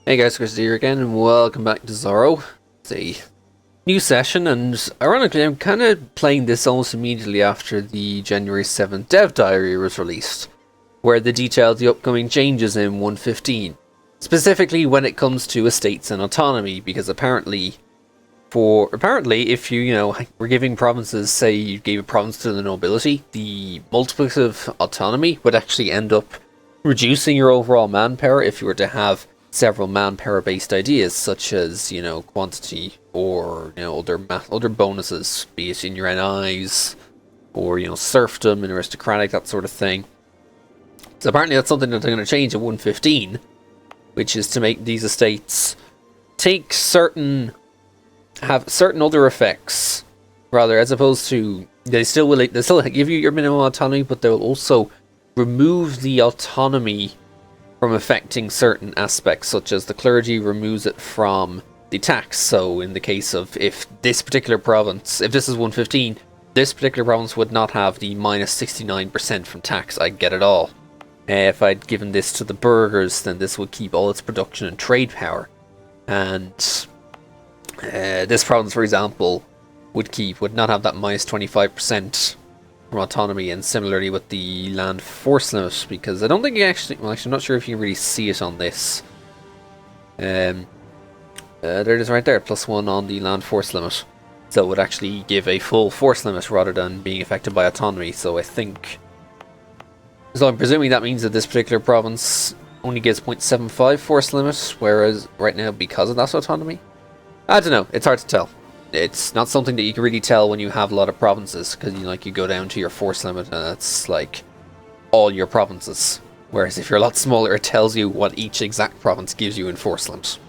Hey guys, TheChrisD here again, and welcome back to Zoro. It's a new session, and ironically, I'm kind of playing this almost immediately after the January 7th dev diary was released, where they detailed the upcoming changes in 1.15, specifically when it comes to estates and autonomy, because apparently, if you were giving provinces, say you gave a province to the nobility, the multiplicative autonomy would actually end up reducing your overall manpower if you were to have several manpower based ideas, such as quantity or other bonuses, be it in your NIs or serfdom and aristocratic, that sort of thing. So apparently that's something that they're going to change in 1.15, which is to make these estates have certain other effects, rather, as opposed to they still give you your minimum autonomy, but they'll also remove the autonomy from affecting certain aspects, such as the clergy removes it from the tax. So in the case of if this particular province, if this is 1.15, this particular province would not have the minus 69% from tax. I get it all. If I'd given this to the burghers, then this would keep all its production and trade power. And this province, for example, would not have that minus 25% from autonomy, and similarly with the land force limit, because I don't think you actually, I'm not sure if you really see it on this. There it is right there, +1 on the land force limit. So it would actually give a full force limit rather than being affected by autonomy. So I'm presuming that means that this particular province only gives 0.75 force limit, whereas right now, because of that autonomy, I don't know, it's hard to tell. It's not something that you can really tell when you have a lot of provinces, because you go down to your force limit and it's like all your provinces. Whereas if you're a lot smaller, it tells you what each exact province gives you in force limit.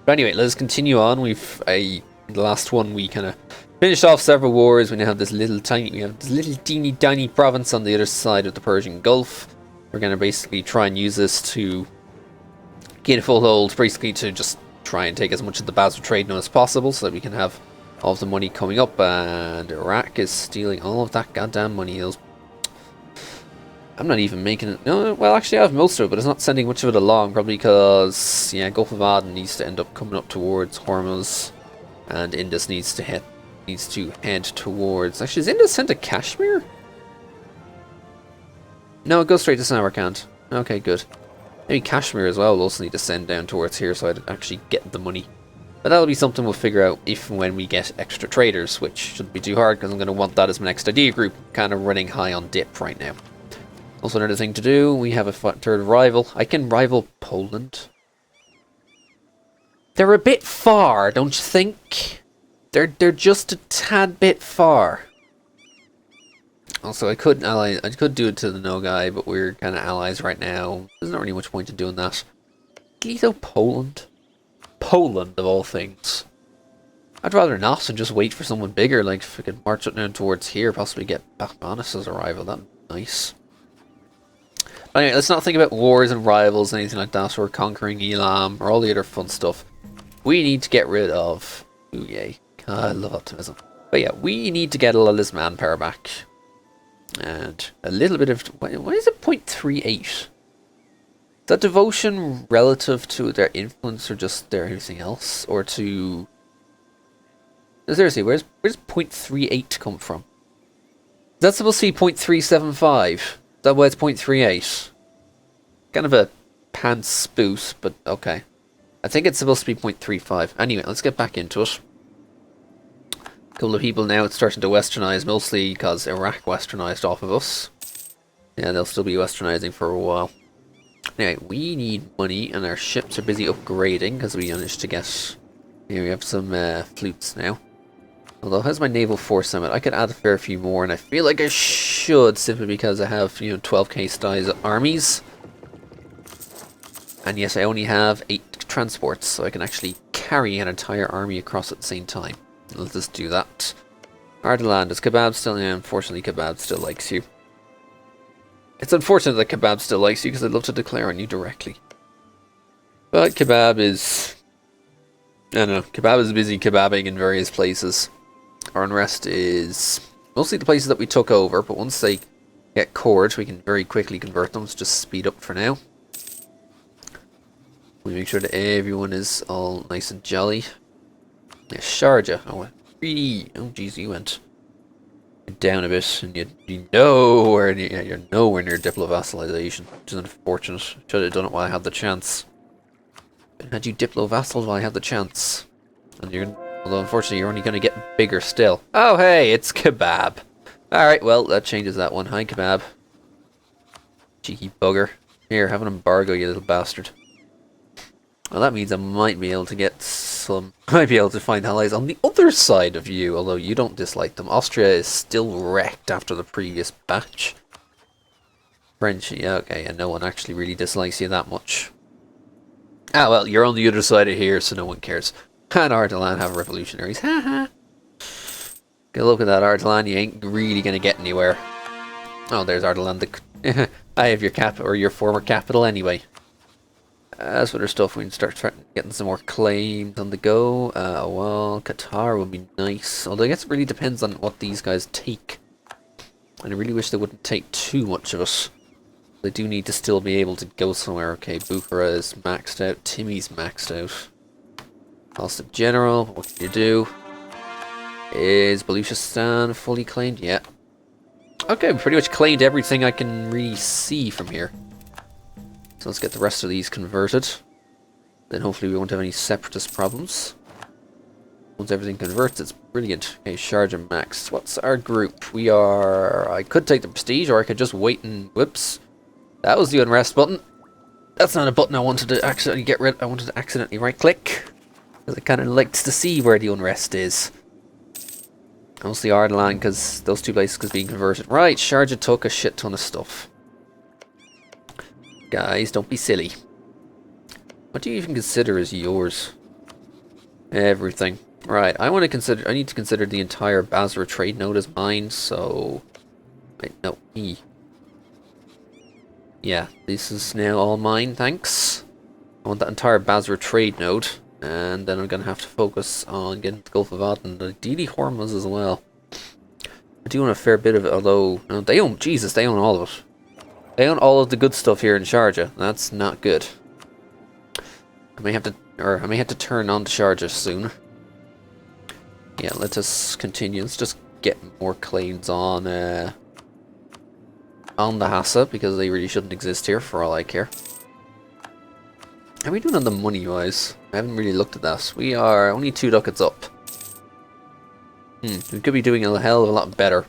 But anyway, let's continue on. The last one we kind of finished off several wars. We now have this little teeny tiny province on the other side of the Persian Gulf. We're going to basically try and use this to gain a foothold, basically to just try and take as much of the Basel trade known as possible, so that we can have all of the money coming up. And Iraq is stealing all of that goddamn money. I'm not even making it. No, well, actually I have most of it, but it's not sending much of it along, probably because Gulf of Aden needs to end up coming up towards Hormuz, and Indus needs to head towards. Actually, is Indus sent to Kashmir? No, it goes straight to Samarkand. Okay, good. Maybe Kashmir as well will also need to send down towards here, so I'd actually get the money. But that'll be something we'll figure out if and when we get extra traders, which shouldn't be too hard, because I'm going to want that as my next idea group. Kind of running high on dip right now. Also another thing to do, we have a third rival. I can rival Poland. They're a bit far, don't you think? They're just a tad bit far. Also, I could do it to the no guy, but we're kind of allies right now. There's not really much point in doing that. Ghetto Poland? Poland, of all things. I'd rather not and just wait for someone bigger, like if I could march up down towards here, possibly get Batmanis as a rival. That'd be nice. But anyway, let's not think about wars and rivals and anything like that, or conquering Elam, or all the other fun stuff. We need to get rid of... Ooh, yay. God, I love optimism. But yeah, we need to get a lot of this manpower back. And a little bit of... Why is it 0.38? Is that devotion relative to their influence, or just their anything else? Or to... No, seriously, where's 0.38 come from? Is that supposed to be 0.375? Is that why it's 0.38? Kind of a pants spoot, but okay. I think it's supposed to be 0.35. Anyway, let's get back into it. A couple of people now, it's starting to westernize, mostly because Iraq westernized off of us. Yeah, they'll still be westernizing for a while. Anyway, we need money, and our ships are busy upgrading, because we managed to get... Here we have some flutes now. Although, how's my naval force limit? I could add a fair few more, and I feel like I should, simply because I have, 12k size armies. And yes, I only have 8 transports, so I can actually carry an entire army across at the same time. Let's just do that. Ardalan, is Kebab still... Yeah, unfortunately Kebab still likes you. It's unfortunate that Kebab still likes you, because I'd love to declare on you directly. But Kebab is... I don't know, Kebab is busy kebabbing in various places. Our unrest is mostly the places that we took over, but once they get cored, we can very quickly convert them. Let's just speed up for now. We make sure that everyone is all nice and jolly. Yeah, Sharjah. Oh, really? Oh, jeez, you went down a bit, and you're nowhere near, you're nowhere near diplo-vassalization, which is unfortunate. Should have done it while I had the chance. But had you diplo-vassals while I had the chance, and although unfortunately you're only going to get bigger still. Oh hey, it's Kebab. Alright, well, that changes that one. Hi, Kebab. Cheeky bugger. Here, have an embargo, you little bastard. Well, that means I might be able to get some... I might be able to find allies on the other side of you, although you don't dislike them. Austria is still wrecked after the previous batch. French, yeah, okay, and no one actually really dislikes you that much. Ah, well, you're on the other side of here, so no one cares. And Ardalan have revolutionaries, haha. Good luck with that, Ardalan, you ain't really gonna get anywhere. Oh, there's Ardalan, I have your cap, or your former capital anyway. As for their stuff, we can start getting some more claims on the go. Well, Qatar would be nice. Although I guess it really depends on what these guys take. And I really wish they wouldn't take too much of it. They do need to still be able to go somewhere. Okay, Bukhara is maxed out. Timmy's maxed out. Cost of General, what can you do? Is Baluchistan fully claimed? Yeah. Okay, we pretty much claimed everything I can really see from here. So let's get the rest of these converted. Then hopefully we won't have any separatist problems. Once everything converts, it's brilliant. Okay, Sharjah max. What's our group? We are... I could take the prestige, or I could just wait and... Whoops. That was the unrest button. That's not a button I wanted to accidentally get rid of. I wanted to accidentally right-click. Because I kind of liked to see where the unrest is. Mostly Ardalan, because those two places is being converted. Right, Sharjah took a shit ton of stuff. Guys, don't be silly. What do you even consider as yours? Everything. Right, I need to consider the entire Basra trade node as mine, so... Wait, no, E. Yeah, this is now all mine, thanks. I want that entire Basra trade node, and then I'm going to have to focus on getting the Gulf of Aden, and ideally Hormuz as well. I do own a fair bit of it, although... No, they own... Jesus, they own all of it. They own all of the good stuff here in Sharjah. That's not good. I may have to turn on to Sharjah soon. Yeah, let us continue. Let's just get more claims on the Hassa, because they really shouldn't exist here for all I care. How are we doing on the money-wise? I haven't really looked at that. We are only 2 ducats up. We could be doing a hell of a lot better.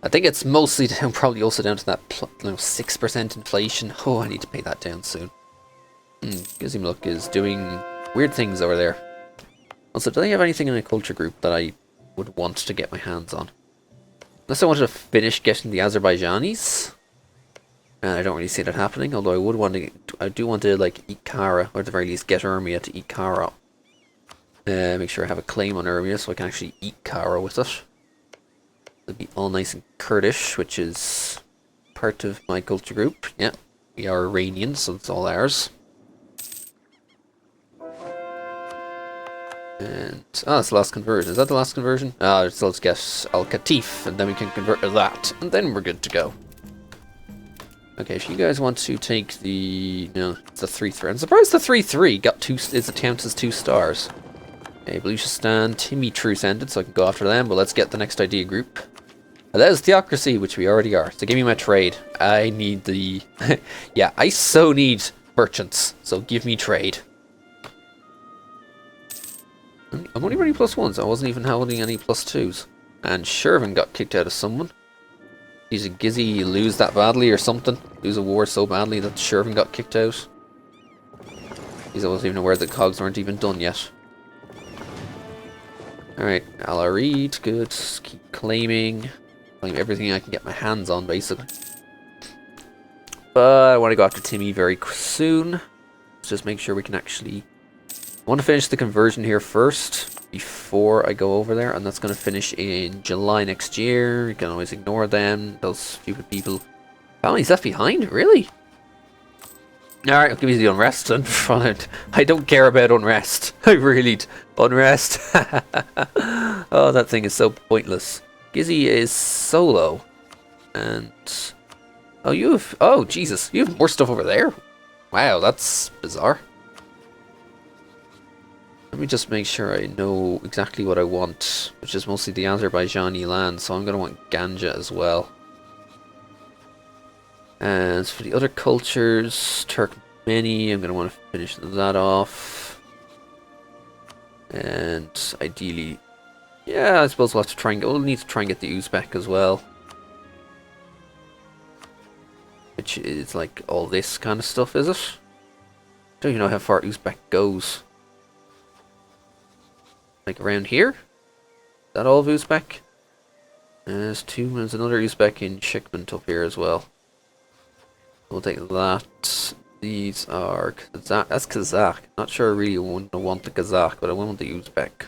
I think it's mostly down, probably also down to that 6% inflation. Oh, I need to pay that down soon. Gizimluk is doing weird things over there. Also, do they have anything in a culture group that I would want to get my hands on? Unless I wanted to finish getting the Azerbaijanis. And I don't really see that happening, although I do want to like eat Kara, or at the very least get Urmia to eat Kara. Make sure I have a claim on Urmia so I can actually eat Kara with it. It'll be all nice and Kurdish, which is part of my culture group. Yeah, we are Iranian, so it's all ours. And that's the last conversion. Is that the last conversion? So let's get Al Qatif, and then we can convert to that, and then we're good to go. Okay, if you guys want to take the... No, it's a 3-3. I'm surprised the 3-3 got 2... is attempts as 2 stars. Okay, Baluchistan, Timmy truce ended, so I can go after them, but let's get the next idea group. That is Theocracy, which we already are. So give me my trade. I need the... yeah, I so need merchants, so give me trade. I'm only running +1s. I wasn't even holding any +2s. And Shervin got kicked out of someone. He's a Gizzy lose that badly or something. Lose a war so badly that Shervin got kicked out. He's always even aware that cogs aren't even done yet. Alright, Alarid, good. Keep claiming. Claim everything I can get my hands on, basically. But I want to go after Timmy very soon. Let's just make sure we can actually... I want to finish the conversion here first, before I go over there, and that's going to finish in July next year. You can always ignore them, those stupid people. Family's left behind? Really? Alright, I'll give you the unrest then. I don't care about unrest. I really... Unrest. Oh, that thing is so pointless. Gizzy is solo. And... Oh, you have... Oh, Jesus. You have more stuff over there? Wow, that's bizarre. Let me just make sure I know exactly what I want, which is mostly the Azerbaijani land, so I'm going to want Ganja as well. And for the other cultures, Turkmeni, I'm going to want to finish that off. And ideally, yeah, I suppose we'll have to try and we'll need to try and get the Uzbek as well. Which is like all this kind of stuff, is it? Don't even know how far Uzbek goes. Like around here? Is that all of Uzbek? There's another Uzbek in Shikment up here as well. We'll take that. These are Kazakh. That's Kazakh. Not sure I really want the Kazakh, but I want the Uzbek. I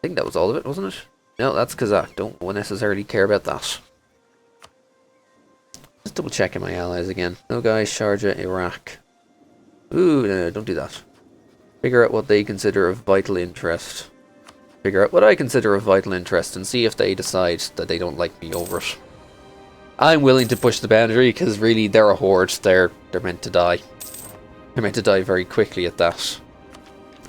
think that was all of it, wasn't it? No, that's Kazakh. Don't necessarily care about that. Just double checking my allies again. No guys, Sharjah, Iraq. Ooh, no, don't do that. Figure out what they consider of vital interest. Figure out what I consider of vital interest and see if they decide that they don't like me over it. I'm willing to push the boundary because really they're a horde. They're meant to die. They're meant to die very quickly at that.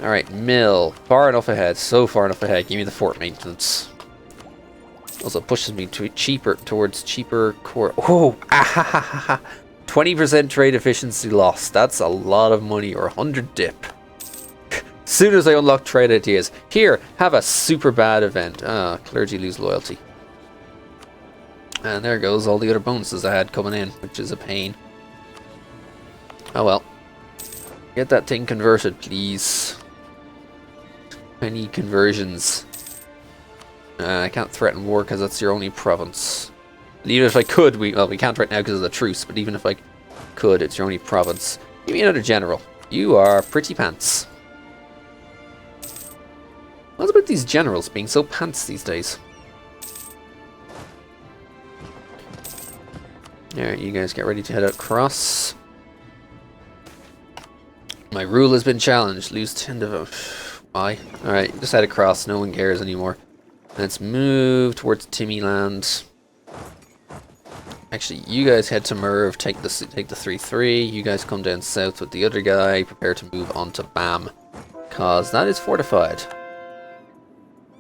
Alright, mill. Far enough ahead. So far enough ahead. Give me the fort maintenance. Also pushes me to towards cheaper core. Oh! Ah, 20% trade efficiency loss. That's a lot of money, or 100 dip. As soon as I unlock trade ideas. Here, have a super bad event. Ah, clergy lose loyalty. And there goes all the other bonuses I had coming in, which is a pain. Oh well. Get that thing converted, please. Any conversions? I can't threaten war because that's your only province. Even if I could, we can't right now because of the truce, but even if I could, it's your only province. Give me another general. You are pretty pants. What's about these generals being so pants these days? Alright, you guys get ready to head out across. My rule has been challenged. Lose 10 to vote. Why? Alright, just head across. No one cares anymore. Let's move towards Timmy land. Actually, you guys head to Merv. Take the 3-3. You guys come down south with the other guy. Prepare to move on to Bam. Because that is fortified.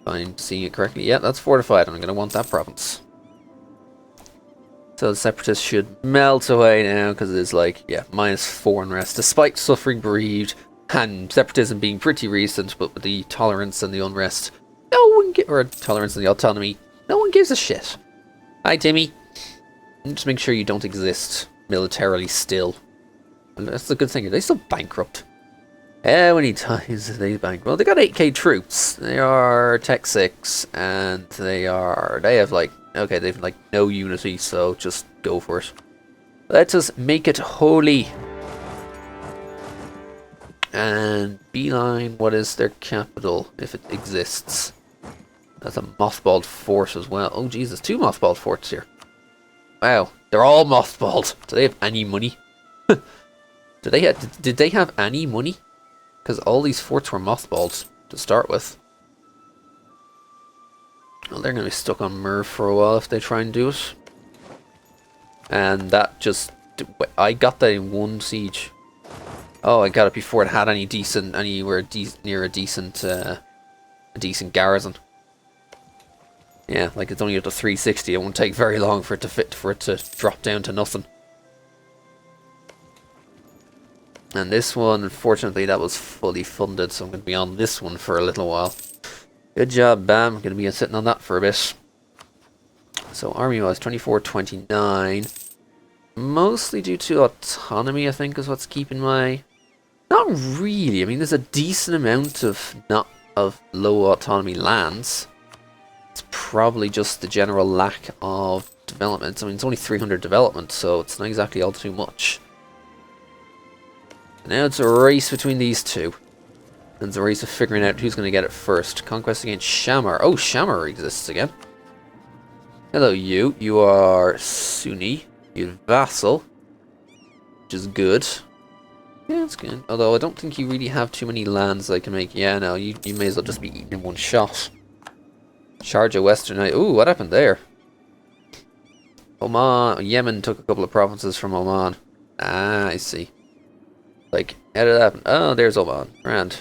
If I'm seeing it correctly. Yeah, that's fortified. And I'm going to want that province. So the Separatists should melt away now, because it is like, yeah, -4 unrest, despite suffering bereaved, and separatism being pretty recent, but with the tolerance and the unrest, or tolerance and the autonomy, no one gives a shit. Hi, Timmy. Just make sure you don't exist militarily still. And that's the good thing, are they still bankrupt? How many times are they bankrupt? Well, they got 8k troops, they are Tech 6, and they have like, okay, they've like no unity, so just go for it. Let us make it holy. And Beeline, what is their capital, if it exists? That's a mothballed fort as well. Oh Jesus, 2 mothballed forts here. Wow, they're all mothballed. Do they have any money? Did they have any money? Because all these forts were mothballed to start with. Well, they're going to be stuck on Merv for a while if they try and do it. And that just... I got that in 1 siege. Oh, I got it before it had anywhere near a decent garrison. Yeah, like it's only up to 360. It won't take very long for it to drop down to nothing. And this one, unfortunately, that was fully funded, so I'm going to be on this one for a little while. Good job, Bam. I'm going to be sitting on that for a bit. So, army-wise, 24-29. Mostly due to autonomy, I think, is what's keeping my... Not really. I mean, there's a decent amount of low autonomy lands. It's probably just the general lack of development. I mean, it's only 300 development, so it's not exactly all too much. And now it's a race between these two. And it's a race of figuring out who's going to get it first. Conquest against Shamar. Oh, Shamar exists again. Hello, you. You are Sunni. You're vassal. Which is good. Yeah, it's good. Although I don't think you really have too many lands I can make. Yeah, no, you may as well just be eaten in one shot. Sharjah Western. Ooh, what happened there? Oman. Yemen took a couple of provinces from Oman. Ah, I see. Like, How did that happen? Oh, there's Oman. Grand.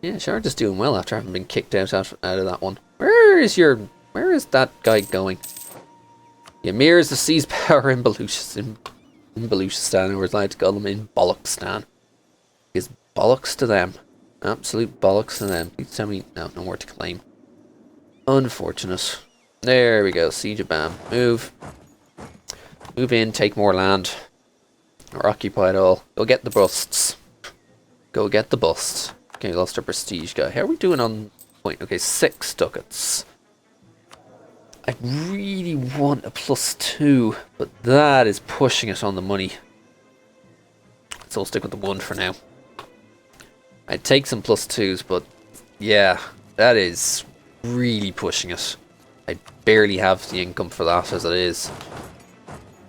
Yeah, sure, just doing well after having been kicked out of that one. Where is that guy going? Yeah, mirrors the sea's power in Baluchistan. In Baluchistan, or as I like to call them, in Bollockstan. Is bollocks to them. Absolute bollocks to them. Please tell me, no more to claim. Unfortunate. There we go, siege bam. Move. Move in, take more land. Or occupy it all. Go get the busts. Go get the busts. Okay, lost our prestige guy. How are we doing on point? Okay, 6 ducats. I really want a +2, but that is pushing it on the money. So I'll stick with the 1 for now. I'd take some +2s, but yeah, that is really pushing it. I barely have the income for that as it is.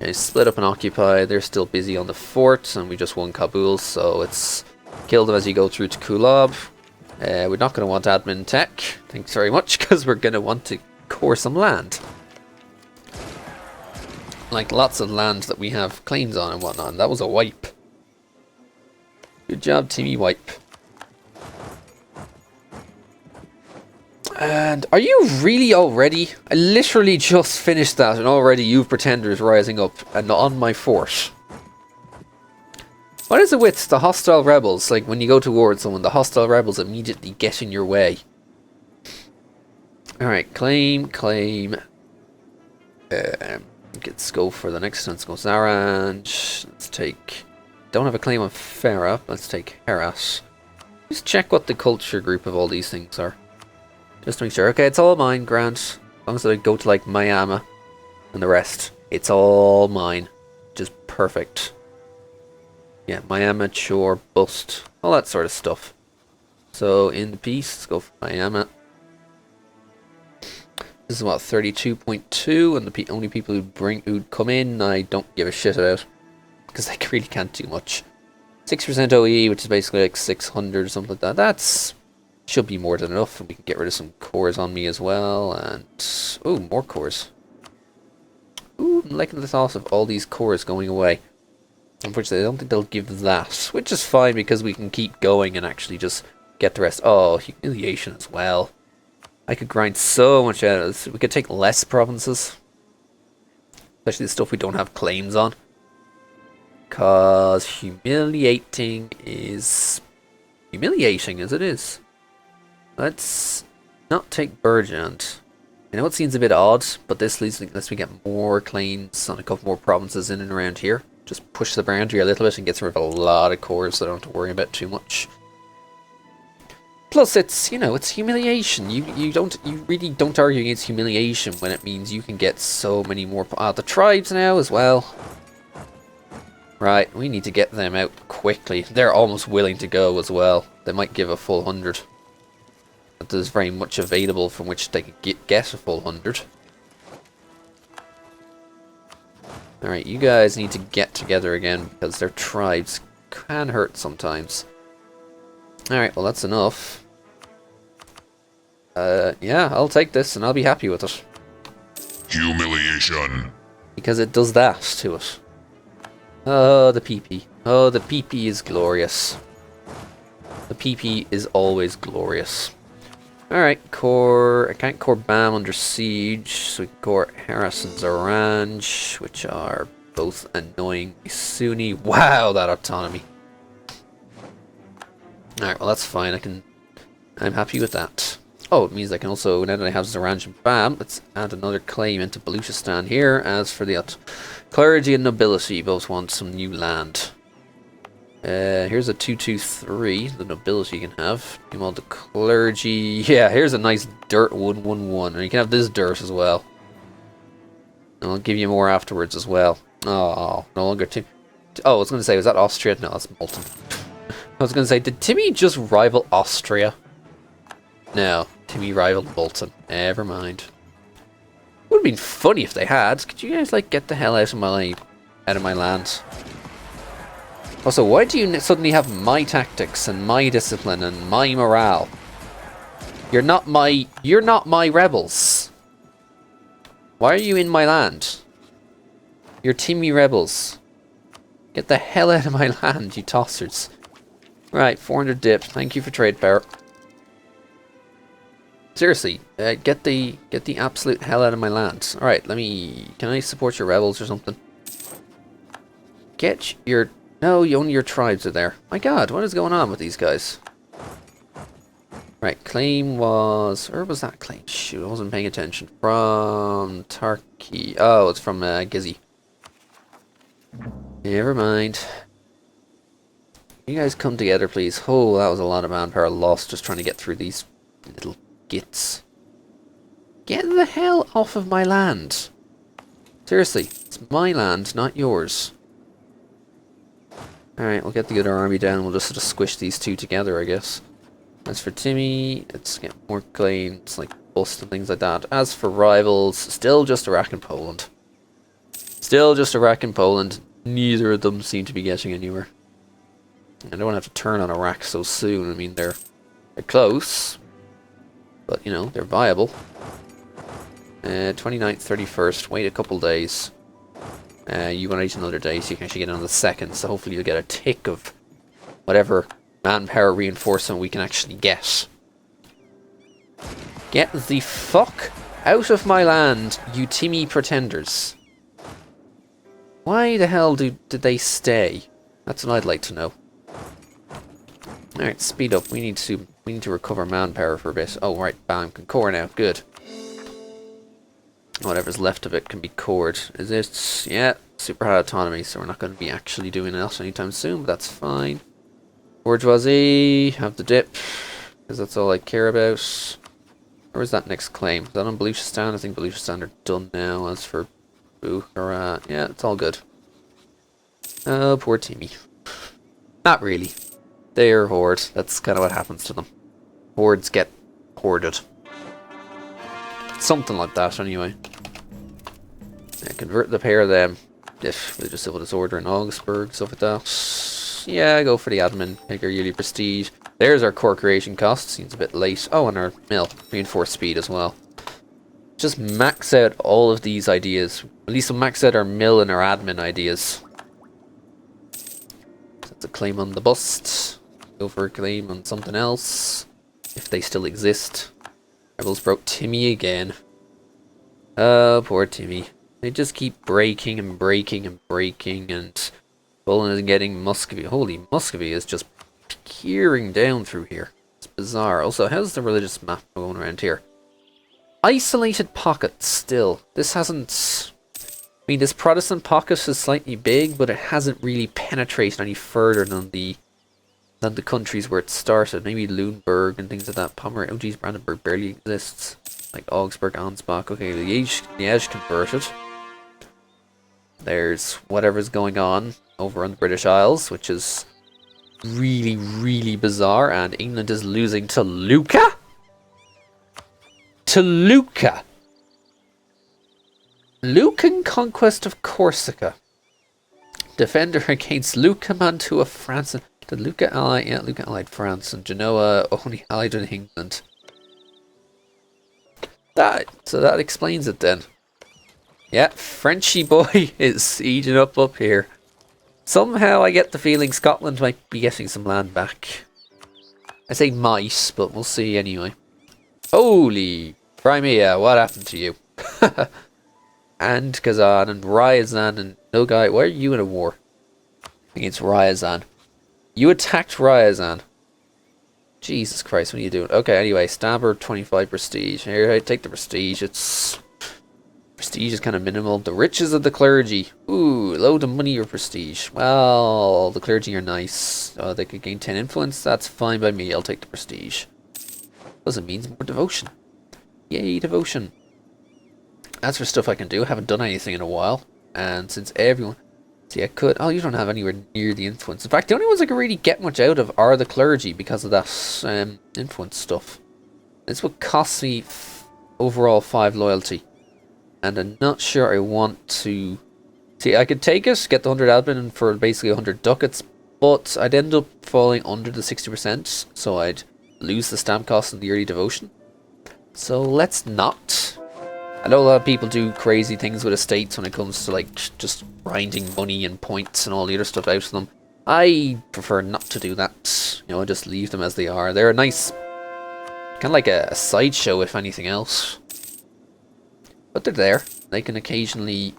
Okay, split up and occupy. They're still busy on the fort, and we just won Kabul, so it's kill them as you go through to Kulab. We're not going to want admin tech, thanks very much, because we're going to want to core some land. Like lots of land that we have claims on and whatnot, and that was a wipe. Good job, Timmy wipe. And are you really already? I literally just finished that, and already you've pretenders rising up and on my fort. What is it with the hostile rebels? Like when you go towards someone, the hostile rebels immediately get in your way. Alright, claim. Let's go for the next one. Let's go Zaranj. Let's take... Don't have a claim on Farah. Let's take Heras. Just check what the culture group of all these things are. Just to make sure. Okay, it's all mine, Grant. As long as I go to like Miami and the rest. It's all mine. Just perfect. Yeah, Miami, Chore, Bust. All that sort of stuff. So in the piece, let's go for Miami. This is what, 32.2, and the only people who'd come in, I don't give a shit about. Because I really can't do much. 6% OE, which is basically like 600 or something like that. That's should be more than enough, and we can get rid of some cores on me as well. And oh, more cores. Ooh, I'm liking the thought of all these cores going away. Unfortunately, I don't think they'll give that, which is fine because we can keep going and actually just get the rest. Oh, humiliation as well. I could grind so much out of this. We could take less provinces, especially the stuff we don't have claims on. Because humiliating as it is. Let's not take Burjand. I know it seems a bit odd, but this leads unless we get more claims on a couple more provinces in and around here. Just push the boundary a little bit and gets rid of a lot of cores, so I don't have to worry about too much. Plus, it's, you know, it's humiliation. You really don't argue against humiliation when it means you can get so many more. The tribes now as well. Right, we need to get them out quickly. They're almost willing to go as well. They might give a full 100. But there's very much available from which they could get a full 100. Alright, you guys need to get together again because their tribes can hurt sometimes. Alright, well that's enough. Yeah, I'll take this and I'll be happy with it. Humiliation. Because it does that to it. Oh, the PP. Oh, the PP is glorious. The PP is always glorious. Alright, core... I can't core Bam under siege, so we can core Heras and Zaranj, which are both annoying. Sunni. Wow, that autonomy. Alright, well that's fine. I'm happy with that. Oh, it means I can also, now that I have Zaranj and Bam, let's add another claim into Baluchistan here. As for the clergy and nobility, both want some new land. Here's a 223, the nobility can have. You want the clergy. Yeah, here's a nice dirt 111, and you can have this dirt as well. And I'll give you more afterwards as well. Oh, no longer Oh, I was going to say, was that Austria? No, that's Malta. I was going to say, did Timmy just rival Austria? No, Timmy rivaled Bolton. Never mind. Would have been funny if they had. Could you guys, like, get the hell out of my land? Also, why do you suddenly have my tactics and my discipline and my morale? You're not my rebels. Why are you in my land? You're Timmy rebels. Get the hell out of my land, you tossers. Right, 400 dip. Thank you for trade power. Seriously, get the absolute hell out of my land. Alright, can I support your rebels or something? Get your... No, only your tribes are there. My god, what is going on with these guys? Right, claim was... Where was that claim? Shoot, I wasn't paying attention. From Turkey. Oh, it's from Gizzy. Never mind. You guys come together, please. Oh, that was a lot of manpower lost just trying to get through these little gits. Get the hell off of my land. Seriously, it's my land, not yours. Alright, we'll get the other army down. We'll just sort of squish these two together, I guess. As for Timmy, let's get more claims, like bust and things like that. As for rivals, still just Iraq and Poland. Still just Iraq and Poland. Neither of them seem to be getting anywhere. I don't have to turn on Iraq so soon. I mean, they're close. But, you know, they're viable. 29th, 31st. Wait a couple days. You want to wait another day so you can actually get on the 2nd. So hopefully you'll get a tick of whatever manpower reinforcement we can actually get. Get the fuck out of my land, you Timmy pretenders. Why the hell did they stay? That's what I'd like to know. Alright, speed up. We need to recover manpower for a bit. Oh, right, bam, can core now. Good. Whatever's left of it can be cored. Is it? Yeah, super high autonomy, so we're not going to be actually doing that anytime soon, but that's fine. Bourgeoisie, have the dip, because that's all I care about. Where was that next claim? Is that on Baluchistan? I think Baluchistan are done now. As for Bukhara, yeah, it's all good. Oh, poor Timmy. Not really. They're horde. That's kind of what happens to them. Hordes get hoarded. Something like that, anyway. Yeah, convert the pair of them. If they just civil disorder in Augsburg, stuff like that. Yeah, go for the admin. Take our yearly prestige. There's our core creation cost. Seems a bit late. Oh, and our mill. Reinforced speed as well. Just max out all of these ideas. At least we'll max out our mill and our admin ideas. That's a claim on the bust. Go for a claim on something else. If they still exist. Rebels broke Timmy again. Oh, poor Timmy. They just keep breaking and breaking and breaking, and Poland is getting Muscovy. Holy, Muscovy is just peering down through here. It's bizarre. Also, how's the religious map going around here? Isolated pockets still. This hasn't... I mean, this Protestant pocket is slightly big, but it hasn't really penetrated any further than the countries where it started. Maybe Lüneburg and things like that. Pomerania. Oh geez, Brandenburg barely exists. Like Augsburg, Ansbach. Okay, Liège converted. There's whatever's going on over on the British Isles, which is really, really bizarre. And England is losing to Lucca? To Lucca! Lucan conquest of Corsica. Defender against Lucca, Mantua, France. Did Lucca ally? Yeah, Lucca allied France. And Genoa only allied in England. So that explains it then. Yeah, Frenchy boy is sieging up here. Somehow I get the feeling Scotland might be getting some land back. I say might, but we'll see anyway. Holy Crimea, what happened to you? And Kazan and Ryazan and Nogai, why are you in a war against Ryazan? You attacked Ryazan. Jesus Christ, what are you doing? Okay, anyway, Stabber 25 prestige. Here, take the prestige. Prestige is kind of minimal. The riches of the clergy. Ooh, load of money or prestige. Well, the clergy are nice. They could gain 10 influence. That's fine by me. I'll take the prestige. Doesn't mean more devotion. Yay, devotion. As for stuff I can do, I haven't done anything in a while. And since everyone... See, I could... Oh, you don't have anywhere near the influence. In fact, the only ones I can really get much out of are the clergy because of that influence stuff. It's what costs me overall 5 loyalty. And I'm not sure I want to... See, I could take it, get the 100 admin for basically 100 ducats, but I'd end up falling under the 60%, so I'd lose the stamp cost and the early devotion. So let's not. I know a lot of people do crazy things with estates when it comes to like just grinding money and points and all the other stuff out of them. I prefer not to do that. You know, I just leave them as they are. They're a nice, kind of like a sideshow if anything else. But they're there. They can occasionally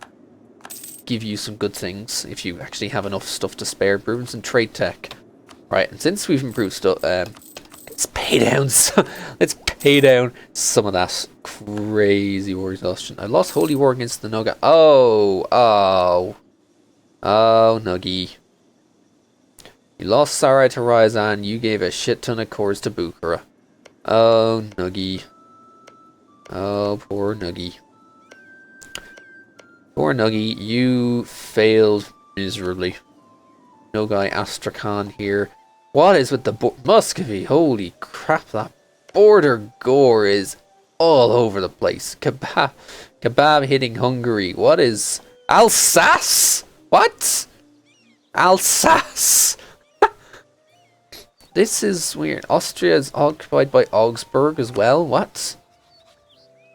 give you some good things if you actually have enough stuff to spare. Improvements in trade tech. Right, and since we've improved stuff, let's pay down some of that crazy war exhaustion. I lost Holy War against the Noga. Oh, Nuggy. You lost Sarai to Ryzan, you gave a shit ton of cores to Bukhara. Oh, Nuggy. Oh, poor Nuggy. Poor Nuggy, you failed miserably. Nogai Astrakhan here. What is with the Muscovy? Holy crap, that border gore is all over the place. Kebab hitting Hungary. What is... Alsace? What? Alsace? This is weird. Austria is occupied by Augsburg as well. What?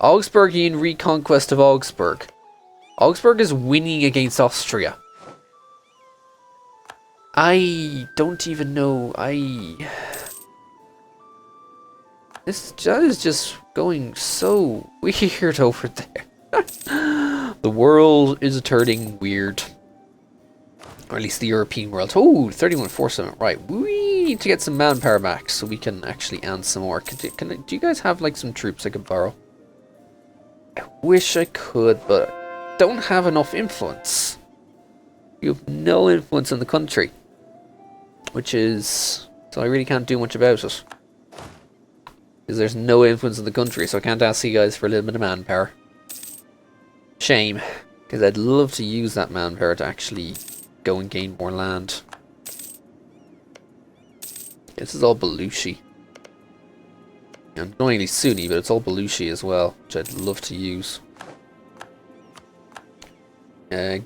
Augsburgian reconquest of Augsburg. Augsburg is winning against Austria. I don't even know. That is just going so weird over there. The world is turning weird. Or at least the European world. Oh, 3147. Right, we need to get some manpower back so we can actually add some more. Do you guys have like some troops I could borrow? I wish I could, but I don't have enough influence. You have no influence in the country. Which is... So I really can't do much about it. Because there's no influence in the country, so I can't ask you guys for a little bit of manpower. Shame. Because I'd love to use that manpower to actually go and gain more land. This is all Belushi. I'm annoyingly Sunni, but it's all Belushi as well, which I'd love to use.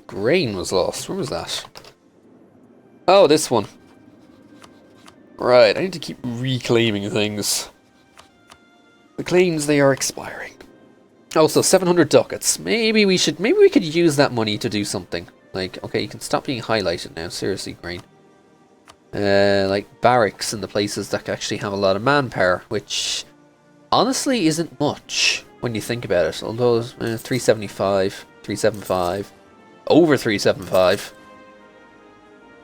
Grain was lost. Where was that? Oh, this one. Right, I need to keep reclaiming things. The claims, they are expiring. Also, 700 ducats. Maybe we could use that money to do something. Like, okay, you can stop being highlighted now. Seriously, Grain. Like barracks in the places that actually have a lot of manpower, which honestly isn't much when you think about it. Although 375, 375, over 375.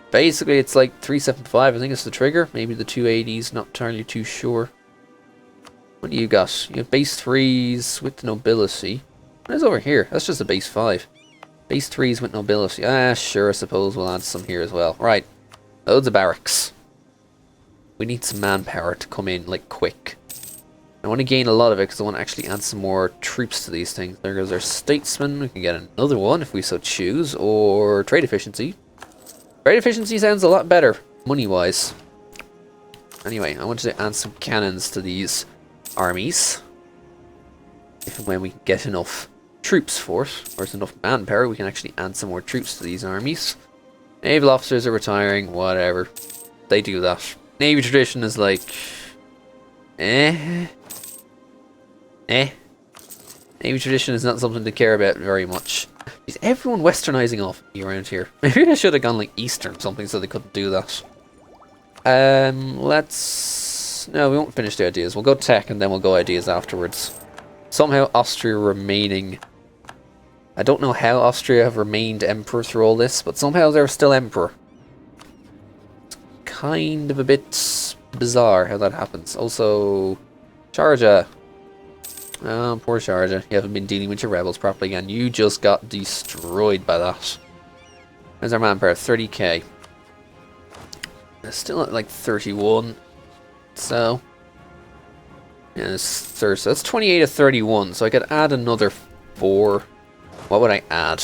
Basically, it's like 375. I think it's the trigger. Maybe the 280s. Not entirely too sure. What do you got? You have base 3s with nobility. What is over here? That's just a base 5. Base 3s with nobility. Ah, sure, I suppose we'll add some here as well. Right. Loads of barracks. We need some manpower to come in, like, quick. I want to gain a lot of it because I want to actually add some more troops to these things. There goes our statesman. We can get another one if we so choose. Or trade efficiency. Trade efficiency sounds a lot better, money-wise. Anyway, I want to add some cannons to these armies. If and when we can get enough troops for it, or there's enough manpower, we can actually add some more troops to these armies. Naval officers are retiring, whatever. They do that. Navy tradition is like... Navy tradition is not something to care about very much. Is everyone westernizing off me around here? Maybe I should have gone like eastern something so they couldn't do that. Let's... No, we won't finish the ideas. We'll go tech and then we'll go ideas afterwards. Somehow Austria remaining... I don't know how Austria have remained emperor through all this, but somehow they're still emperor. It's kind of a bit bizarre how that happens. Also, Sharjah. Oh, poor Sharjah. You haven't been dealing with your rebels properly again. You just got destroyed by that. There's our manpower, 30k. It's still at like 31. So, yeah, so that's 28 to 31. So I could add another 4. What would I add?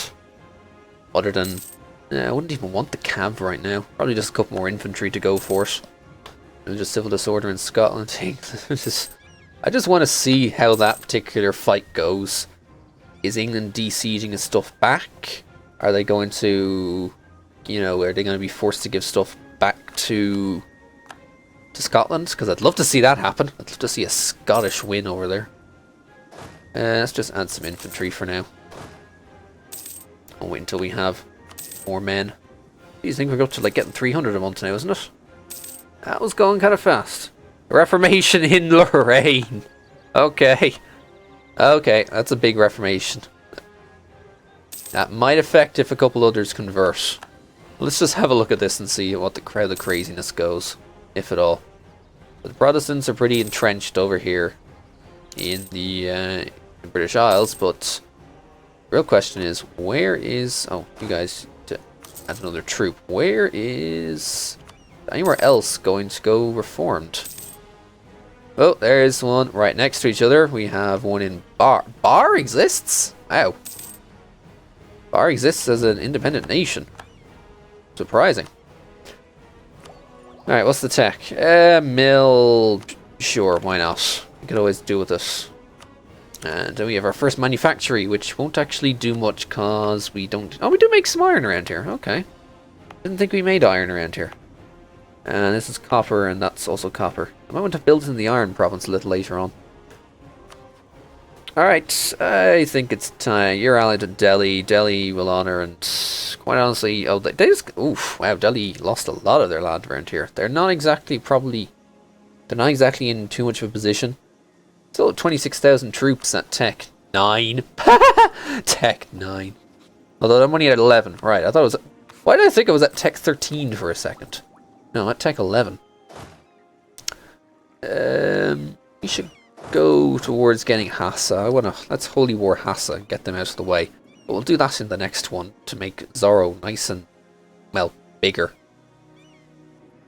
Other than... I wouldn't even want the cav right now. Probably just a couple more infantry to go for it. And just civil disorder in Scotland. I just want to see how that particular fight goes. Is England de-sieging his stuff back? Are they going to... You know, are they going to be forced to give stuff back to Scotland? Because I'd love to see that happen. I'd love to see a Scottish win over there. Let's just add some infantry for now. I'll wait until we have more men. I think we're up to like getting 300 a month now, isn't it? That was going kind of fast. Reformation in Lorraine. Okay. Okay, that's a big reformation. That might affect if a couple others convert. Let's just have a look at this and see what the crowd of craziness goes, if at all. The Protestants are pretty entrenched over here in the British Isles, but the real question is, where is... Oh, you guys to add another troop. Where is anywhere else going to go reformed? Oh, there's one right next to each other. We have one in Bar. Bar exists? Wow. Bar exists as an independent nation. Surprising. Alright, what's the tech? Mill. Sure, why not? We could always do with this. And then we have our first manufactory, which won't actually do much because we don't... Oh, we do make some iron around here. Okay. Didn't think we made iron around here. And this is copper, and that's also copper. I might want to build in the iron province a little later on. Alright, I think it's time. You're allied to Delhi. Delhi will honor, and quite honestly... Oh, they just... Oof, wow, Delhi lost a lot of their land around here. They're not exactly They're not exactly in too much of a position. Still 26,000 troops at Tech 9. Tech 9. Although I'm only at 11. Right, I thought it was... Why did I think it was at Tech 13 for a second? No, at Tech 11. We should go towards getting Hassa. Let's Holy War Hassa and get them out of the way. But we'll do that in the next one to make Zoro nice and, well, bigger.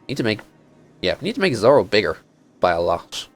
We need to make Zoro bigger by a lot.